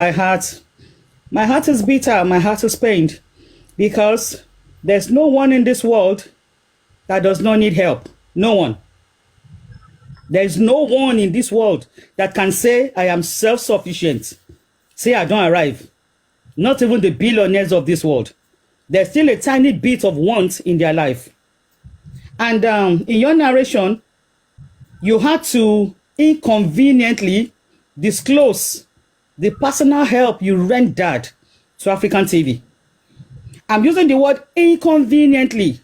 my heart. My heart is bitter, my heart is pained because there's no one in this world that does not need help. No one. There's no one in this world that can say, I am self-sufficient. Say, I don't arrive. Not even the billionaires of this world. There's still a tiny bit of want in their life. And in your narration, you had to inconveniently disclose the personal help you rendered to African TV. I'm using the word inconveniently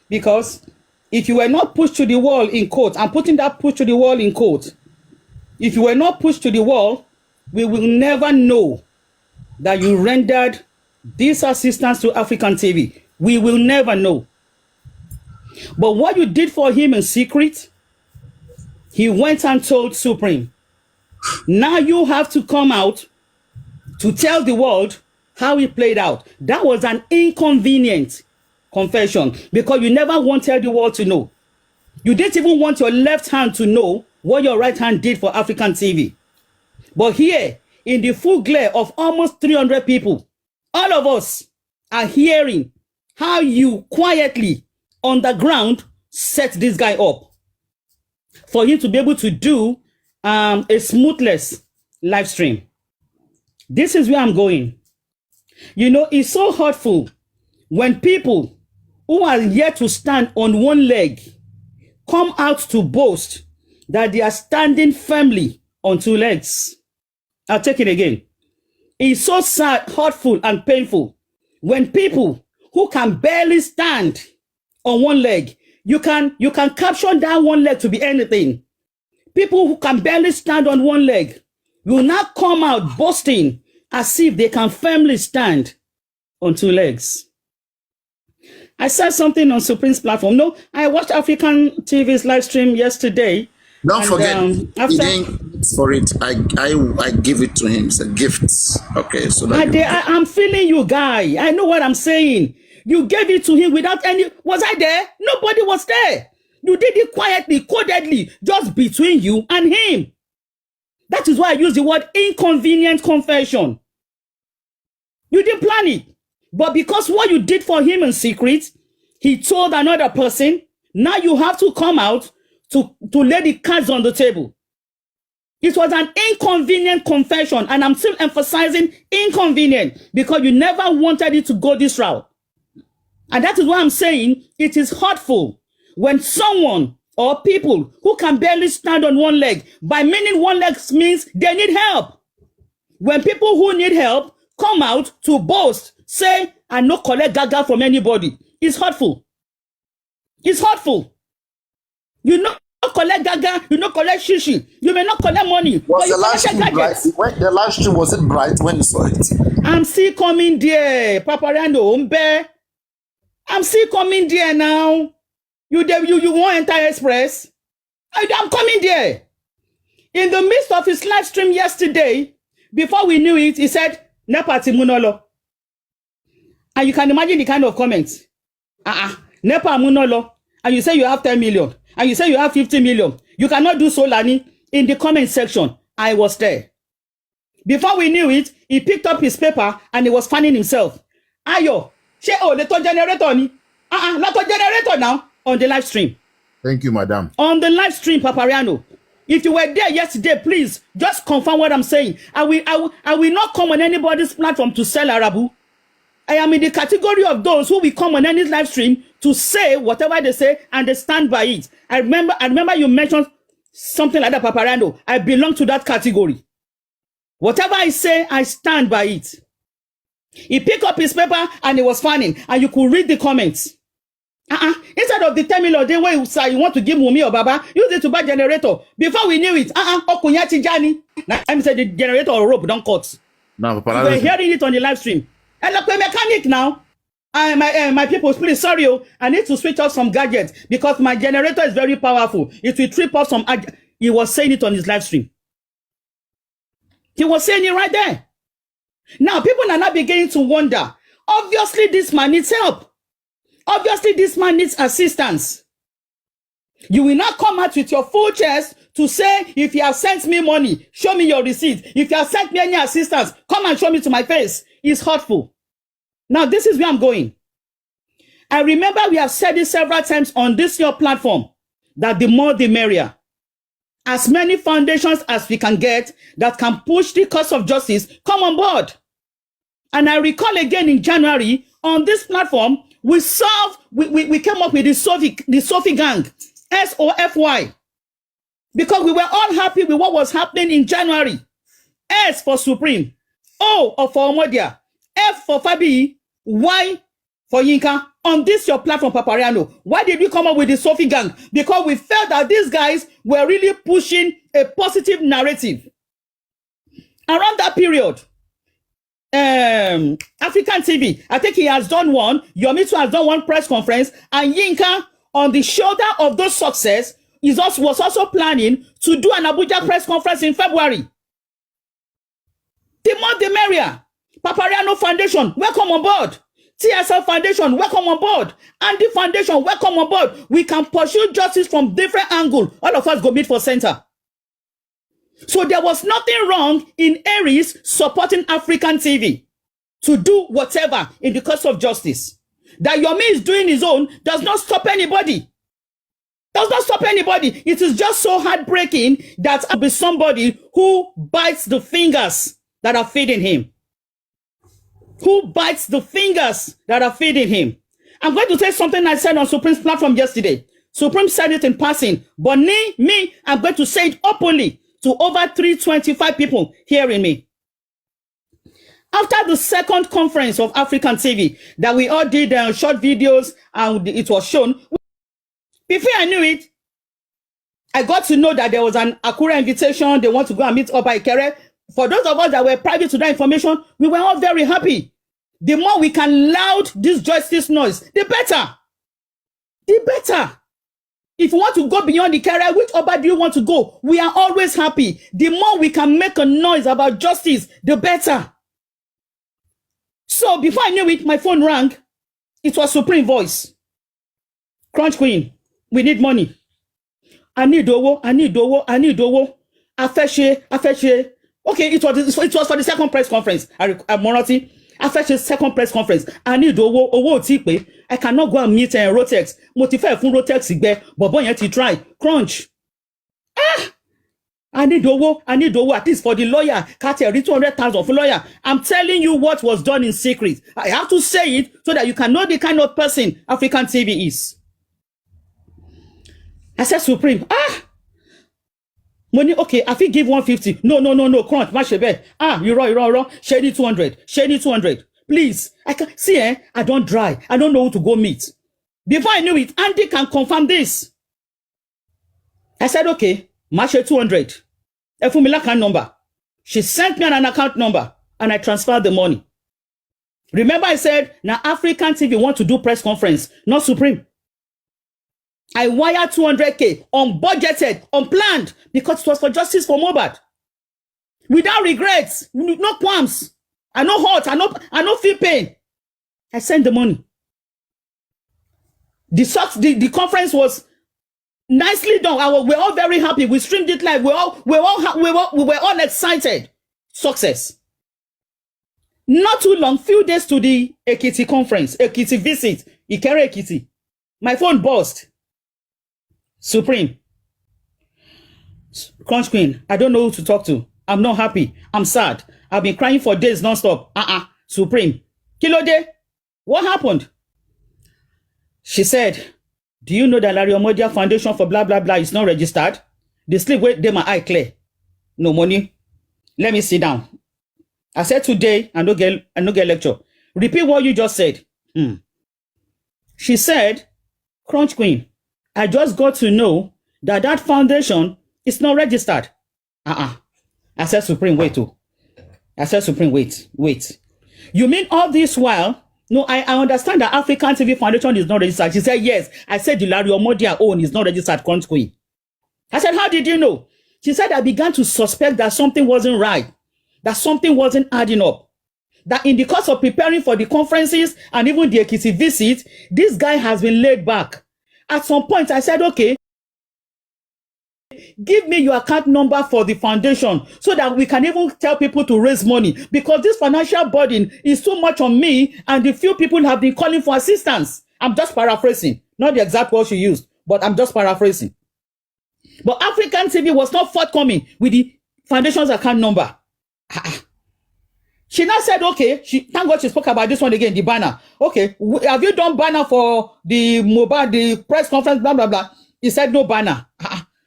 because if you were not pushed to the wall in quote, I'm putting that push to the wall in quote. If you were not pushed to the wall, we will never know that you rendered this assistance to African TV. We will never know. But what you did for him in secret, he went and told Supreme. Now you have to come out to tell the world how it played out. That was an inconvenient confession because you never wanted the world to know. You didn't even want your left hand to know what your right hand did for African TV. But here, in the full glare of almost 300 people, all of us are hearing how you quietly on the ground set this guy up for him to be able to do a smoothless live stream. This is where I'm going. You know, it's so hurtful when people who are yet to stand on one leg come out to boast that they are standing firmly on two legs. I'll take it again. It's so sad, hurtful, and painful when people who can barely stand on one leg, you can caption that one leg to be anything. People who can barely stand on one leg will not come out boasting as if they can firmly stand on two legs. I said something on Supreme's platform. No, I watched African TV's live stream yesterday. Don't forget, he didn't for it. I give it to him. It's a gift. Okay, so that I'm feeling you, guy. I know what I'm saying. You gave it to him without any. Was I there? Nobody was there. You did it quietly, codedly, just between you and him. That is why I use the word inconvenient confession. You didn't plan it. But because what you did for him in secret, he told another person, now you have to come out to lay the cards on the table. It was an inconvenient confession, and I'm still emphasizing inconvenient because you never wanted it to go this route. And that is why I'm saying it is hurtful when someone or people who can barely stand on one leg, by meaning one leg means they need help. When people who need help come out to boast, say, I no collect gaga from anybody, it's hurtful. It's hurtful. You not collect gaga, you not collect shishi, you may not collect money. Was the last stream bright? When the last stream, was it bright when you saw it? I'm still coming there, Paparando Umbe. I'm still coming there now. You won't enter express. I'm coming there. In the midst of his live stream yesterday, before we knew it, he said, Nepa Timunolo. And you can imagine the kind of comments. Nepa Munolo. And you say you have 10 million. And you say you have 50 million. You cannot do so, Lani. In the comment section, I was there. Before we knew it, he picked up his paper and he was fanning himself. Ayo, little generator ni. Little generator now on the live stream. Thank you, madam. On the live stream, Papariano. If you were there yesterday, please just confirm what I'm saying. I will not come on anybody's platform to sell Arabu. I am in the category of those who will come on any live stream to say whatever they say and they stand by it. I remember you mentioned something like that, Paparando. I belong to that category. Whatever I say, I stand by it. He picked up his paper and he was fanning, and you could read the comments. Instead of the 10 million day where you want to give Mumi or Baba, use it to buy generator. Before we knew it, Okunyati Jani. Now I said the generator or rope don't cut. Now, we're hearing it on the live stream. And like a mechanic now. My people, please, sorry, I need to switch off some gadgets because my generator is very powerful. It will trip off some. He was saying it on his live stream. He was saying it right there. Now, people are now beginning to wonder. Obviously, this man needs help. Obviously, this man needs assistance. You will not come out with your full chest to say, if you have sent me money, show me your receipt. If you have sent me any assistance, come and show me to my face, is hurtful. Now, this is where I'm going. I remember we have said it several times on this your platform, that the more the merrier. As many foundations as we can get that can push the cause of justice, come on board. And I recall again in January, on this platform, we came up with the Sophie gang, SOFY, because we were all happy with what was happening in January. S for Supreme, O for Omodia, F for Fabi, Y for Yinka. On this your platform, Papariano, why did we come up with the Sophie gang? Because we felt that these guys were really pushing a positive narrative. Around that period, African TV, I think he has done one, Yomitu has done one press conference, and Yinka, on the shoulder of those success, was also planning to do an Abuja press conference in February. The more the merrier. Papariano Foundation, welcome on board. TSL Foundation, welcome on board. Andy Foundation, welcome on board. We can pursue justice from different angles. All of us go meet for center. So there was nothing wrong in Aries supporting African TV to do whatever in the cause of justice. That Yomi is doing his own does not stop anybody. Does not stop anybody. It is just so heartbreaking that I'll be somebody who bites the fingers that are feeding him. Who bites the fingers that are feeding him. I'm going to say something I said on Supreme's platform yesterday. Supreme said it in passing, but me, I'm going to say it openly to over 325 people hearing me. After the second conference of African TV that we all did short videos and it was shown, before I knew it, I got to know that there was an Akura invitation. They want to go and meet Oba Ikere. For those of us that were privy to that information, we were all very happy. The more we can loud this justice noise, the better. The better. If you want to go beyond the career, which Oba do you want to go? We are always happy. The more we can make a noise about justice, the better. So before I knew it, my phone rang. It was Supreme voice. Crunch Queen, we need money. I need Owo. Afeshe. Okay, it was for the second press conference. Morati, Afeshe's second press conference. I need Owo Tipe. I cannot go and meet Rotex. Motify fun Rotex igbe. Bobo yen ti try. Crunch. I need Owo at least for the lawyer. Cartel 200,000 for lawyer. I'm telling you what was done in secret. I have to say it so that you can know the kind of person African TV is. I said Supreme. Money, okay, I think give 150. No, crunch, mashebe. You're wrong. Shady 200. Please. I can see, I don't dry. I don't know who to go meet. Before I knew it, Andy can confirm this. I said, okay, Mashe 200. Efumila account number. She sent me an account number and I transferred the money. Remember I said, now African TV want to do press conference, not Supreme. I wired 200K, unbudgeted, unplanned, because it was for justice for Mohbad. Without regrets, no qualms. I no hurt, I no feel pain. I sent the money. The conference was nicely done. We're all very happy. We streamed it live. We were all excited. Success. Not too long, few days to the Ekiti conference, Ekiti visit, Ikere Ekiti. My phone buzzed. Supreme. Crunch Queen, I don't know who to talk to. I'm not happy. I'm sad. I've been crying for days non-stop. Supreme. Kilode, what happened? She said, do you know that Larry Omodia Foundation for blah, blah, blah is not registered? The sleep wait, they my eye clear. No money. Let me sit down. I said today, I no get lecture. Repeat what you just said. She said, Crunch Queen, I just got to know that foundation is not registered. I said, Supreme, wait. I said, Supreme, wait. You mean all this while? No, I understand that African TV Foundation is not registered. She said, yes. I said, the Larry Omodia own is not registered, Crunch Queen. I said, how did you know? She said, I began to suspect that something wasn't right, that something wasn't adding up. That in the course of preparing for the conferences and even the Ekiti visit, this guy has been laid back. At some point, I said, okay, give me your account number for the foundation so that we can even tell people to raise money, because this financial burden is so much on me and the few people have been calling for assistance. I'm just paraphrasing, not the exact words she used, but I'm just paraphrasing. But African TV was not forthcoming with the foundation's account number. She now said, okay, thank God she spoke about this one again, the banner. Okay, have you done banner for the mobile, the press conference, blah, blah, blah? He said, no banner.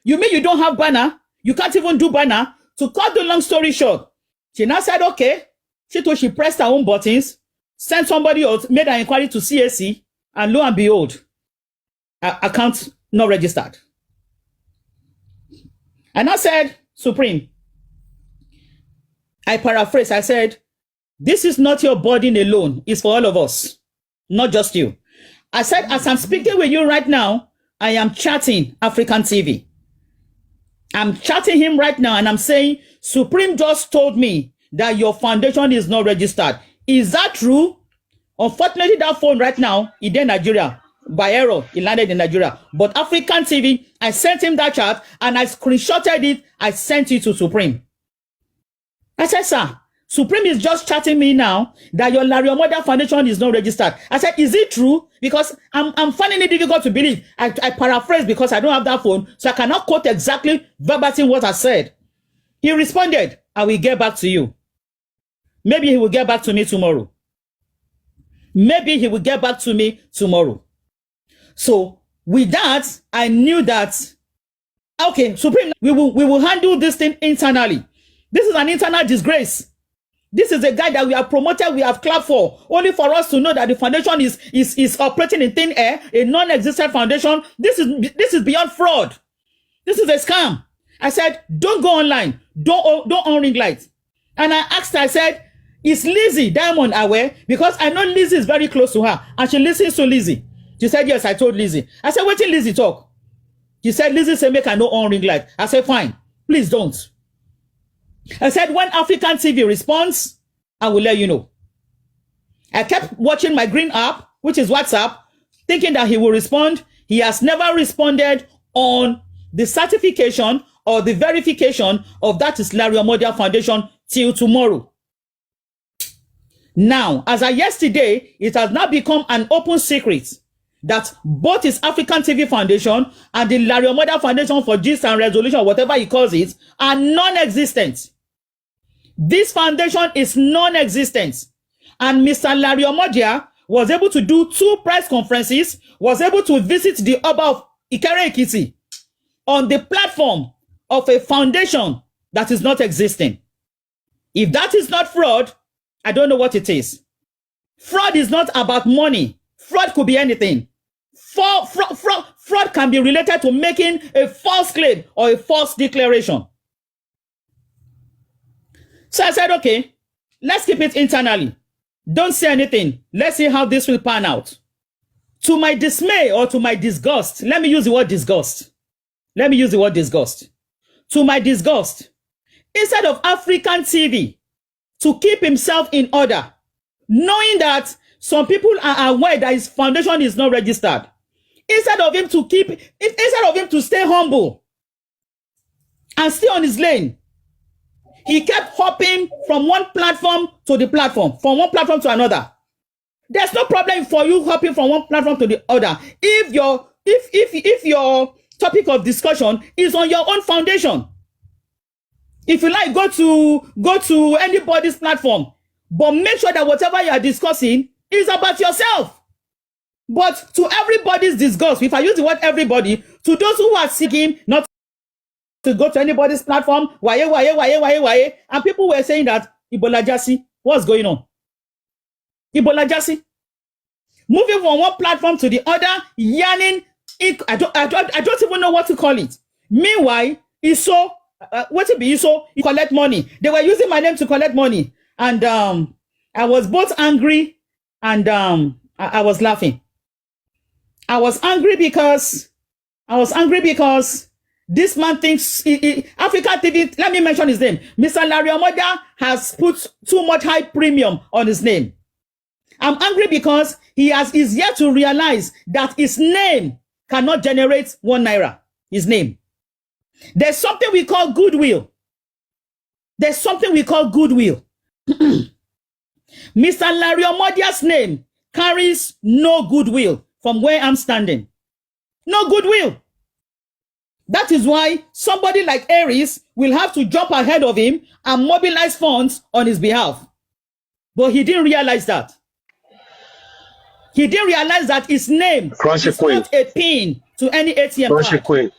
You mean you don't have banner? You can't even do banner? To cut the long story short, she now said, okay. She thought she pressed her own buttons, sent somebody else, made an inquiry to CAC, and lo and behold, account not registered. And I said, Supreme, I paraphrase, I said, this is not your burden alone. It's for all of us, not just you. I said, as I'm speaking with you right now, I am chatting African TV. I'm chatting him right now and I'm saying, Supreme just told me that your foundation is not registered. Is that true? Unfortunately, that phone right now is in Nigeria. By error, it landed in Nigeria. But African TV, I sent him that chat and I screenshotted it. I sent it to Supreme. I said, sir, Supreme is just chatting me now that your Larry Omoda Foundation is not registered. I said, is it true? Because I'm finding it difficult to believe. I paraphrase because I don't have that phone, so I cannot quote exactly verbatim what I said. He responded, I will get back to you. Maybe he will get back to me tomorrow. Maybe he will get back to me tomorrow. So with that, I knew that, okay, Supreme, we will handle this thing internally. This is an internal disgrace. This is a guy that we have promoted, we have clapped for, only for us to know that the foundation is operating in thin air, a non-existent foundation. This is beyond fraud. This is a scam. I said, don't go online. Don't on ring lights. And I asked her, I said, is Lizzie Diamond aware? Because I know Lizzie is very close to her and she listens to Lizzie. She said, yes, I told Lizzie. I said, wait till Lizzie talk. She said, Lizzie said, make I no on ring light. I said, fine, please don't. I said, when African TV responds, I will let you know. I kept watching my green app, which is WhatsApp, thinking that he will respond. He has never responded on the certification or the verification of that is Larry Omodia Foundation till tomorrow. Now, as of yesterday, it has now become an open secret that both his African TV Foundation and the Larry Omodia Foundation for Gist and Resolution, whatever he calls it, are non-existent. This foundation is non-existent. And Mr. Larry Omodia was able to do 2 press conferences, was able to visit the Oba of Ikere-Ekiti on the platform of a foundation that is not existing. If that is not fraud, I don't know what it is. Fraud is not about money. Fraud could be anything. Fraud can be related to making a false claim or a false declaration. So I said, okay, let's keep it internally. Don't say anything. Let's see how this will pan out. To my dismay or to my disgust, let me use the word disgust. Let me use the word disgust. To my disgust, instead of African TV to keep himself in order, knowing that some people are aware that his foundation is not registered, instead of him to stay humble and stay on his lane, he kept hopping from one platform to the platform, from one platform to another. There's no problem for you hopping from one platform to the other if your topic of discussion is on your own foundation. If you like, go to anybody's platform, but make sure that whatever you are discussing is about yourself. But to everybody's disgust, if I use the word everybody, to those who are seeking not to go to anybody's platform, waye, and people were saying that Ibola Jasi, what's going on? Ibola Jasi, moving from one platform to the other, yarning. I don't even know what to call it. Meanwhile, Iso, what it be Iso? He collect money. They were using my name to collect money, and I was both angry and I was laughing. I was angry because this man thinks Africa TV, let me mention his name. Mr. Larry Omodia has put too much high premium on his name. I'm angry because is yet to realize that his name cannot generate 1 naira. His name. There's something we call goodwill. There's something we call goodwill. Mr. Larry Omodia's name carries no goodwill from where I'm standing. No goodwill. That is why somebody like Aries will have to jump ahead of him and mobilize funds on his behalf. But he didn't realize that. He didn't realize that his name is not a pin to any ATM card. Queen.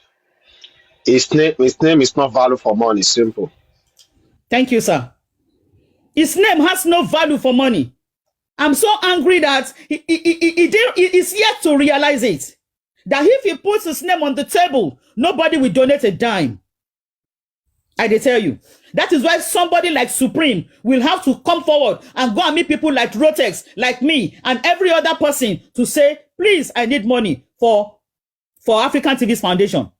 His name is not value for money. Simple. Thank you, sir. His name has no value for money. I'm so angry that he's yet to realize it. That if he puts his name on the table, nobody will donate a dime. I did tell you. That is why somebody like Supreme will have to come forward and go and meet people like Rotex, like me, and every other person to say, please, I need money for African TV's foundation.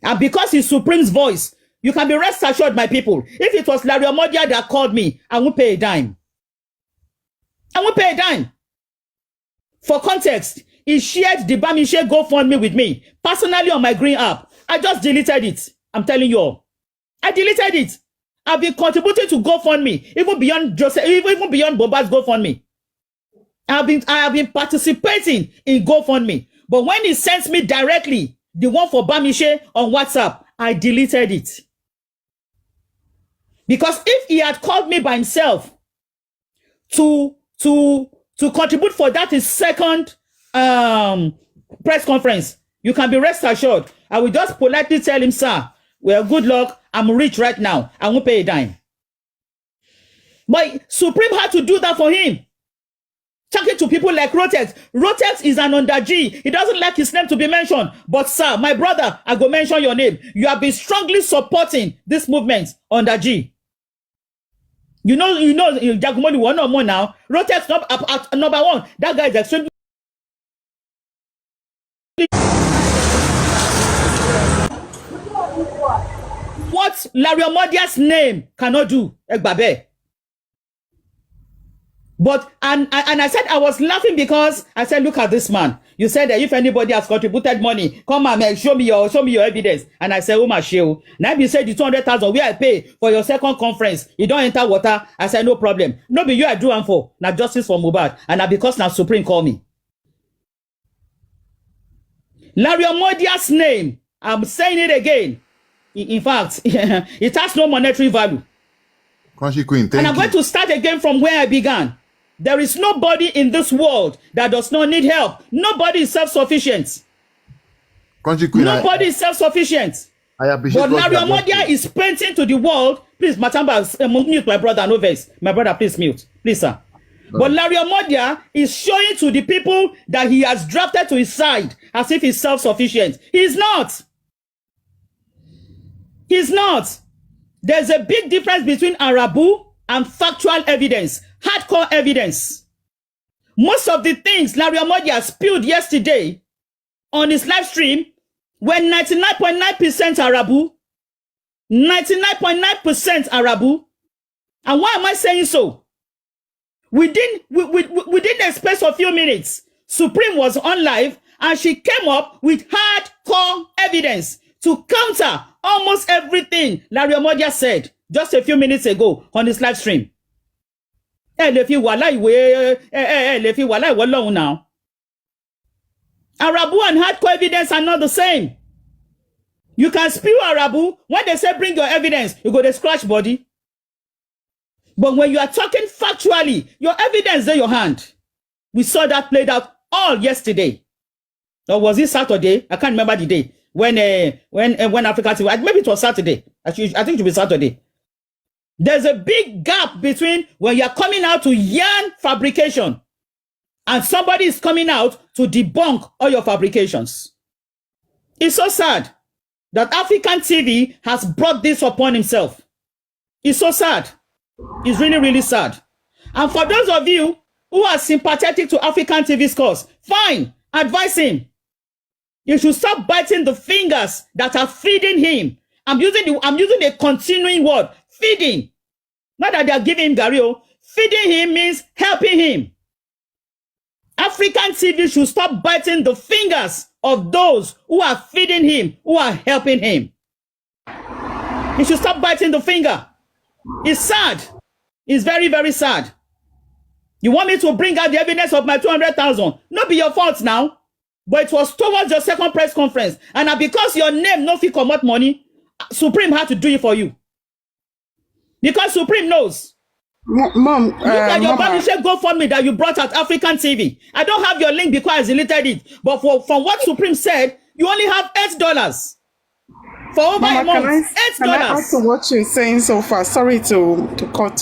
And because he's Supreme's voice, you can be rest assured, my people, if it was Larry Omodia that called me, I won't pay a dime. I won't pay a dime. For context, he shared the Bamishe GoFundMe with me, personally on my Green app. I just deleted it. I'm telling you all. I deleted it. I've been contributing to GoFundMe, even beyond Joseph, even beyond Boba's GoFundMe. I have been participating in GoFundMe. But when he sends me directly, the one for Bamishe on WhatsApp, I deleted it. Because if he had called me by himself to contribute for that his second press conference, you can be rest assured, I will just politely tell him, sir, well, good luck. I'm rich right now. I won't pay a dime. But Supreme had to do that for him. Talking to people like Rotex. Rotex is an under G. He doesn't like his name to be mentioned. But sir, my brother, I go mention your name. You have been strongly supporting this movement under G. You know, Jagumoni one or more now. Rotex number one. That guy is extremely. What Larry Omodia's name cannot do, Egbabe. But and I said I was laughing because I said, look at this man. You said that if anybody has contributed money, come and show me your evidence. And I said, oh my show. Now you said the 200,000 where I pay for your second conference, you don't enter water. I said, no problem. No be you I do and for now justice for Mohbad. And now because now Supreme call me. Larry Omodia's name, I'm saying it again. In fact, it has no monetary value. Crunchy Queen, thank and I'm going to start again from where I began. There is nobody in this world that does not need help. Nobody is self-sufficient. Crunchy Queen, nobody is self-sufficient. I appreciate. But Larry Omodia is painting to the world. Please, Matamba, mute my brother, no vex. My brother, please mute. Please, sir. No. But Larry Omodia is showing to the people that he has drafted to his side as if he's self-sufficient. He's not. He's not. There's a big difference between Arabu and factual evidence, hardcore evidence. Most of the things Larry Omodia spilled yesterday on his live stream were 99.9% Arabu, 99.9% Arabu. And why am I saying so? Within a space of a few minutes, Supreme was on live and she came up with hardcore evidence to counter almost everything Larry Omodia said just a few minutes ago on his live stream. Now. Arabu and hardcore evidence are not the same. You can spew Arabu. When they say bring your evidence, you go to scratch body. But when you are talking factually, your evidence is in your hand. We saw that played out all yesterday. Or was it Saturday? I can't remember the day. When Africa TV, maybe it was Saturday. I think it should be Saturday. There's a big gap between when you're coming out to yarn fabrication and somebody is coming out to debunk all your fabrications. It's so sad that African TV has brought this upon himself. It's so sad. It's really, really sad. And for those of you who are sympathetic to African TV's cause, fine, advise him. You should stop biting the fingers that are feeding him. I'm using a continuing word, feeding. Not that they are giving him Gario. Feeding him means helping him. African TV should stop biting the fingers of those who are feeding him, who are helping him. You should stop biting the finger. It's sad. It's very, very sad. You want me to bring out the evidence of my 200,000? Not be your fault now. But it was towards your second press conference. And because your name no fit comot money, Supreme had to do it for you. Because Supreme knows. Mom, Look at your balance sheet GoFundMe that you brought at African TV. I don't have your link because I deleted it. But from what Supreme said, you only have $8 for over Mama, a month. can I add to what you're saying so far? Sorry to cut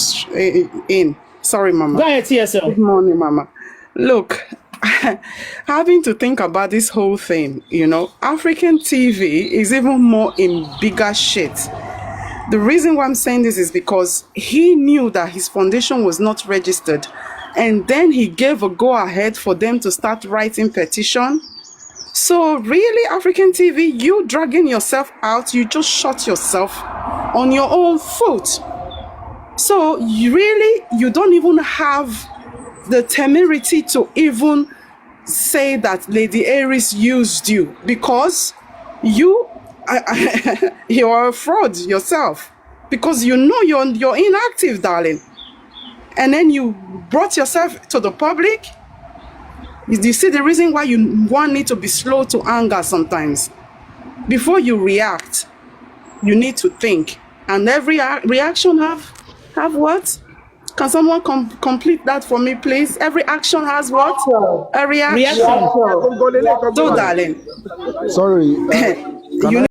in. Sorry, Mama. Go ahead, TSL. Good morning, Mama. Look, having to think about this whole thing, you know, African TV is even more in bigger shit. The reason why I'm saying this is because he knew that his foundation was not registered, and then he gave a go-ahead for them to start writing petition. So really, African TV, you dragging yourself out, you just shot yourself on your own foot. So you don't even have the temerity to even say that Lady Aries used you, because you are a fraud yourself, because you know you're inactive, darling, and then you brought yourself to the public. You see the reason why one need to be slow to anger sometimes. Before you react, you need to think, and every reaction have what? Can someone complete that for me, please? Every action has what? A reaction. So, darling. Sorry. You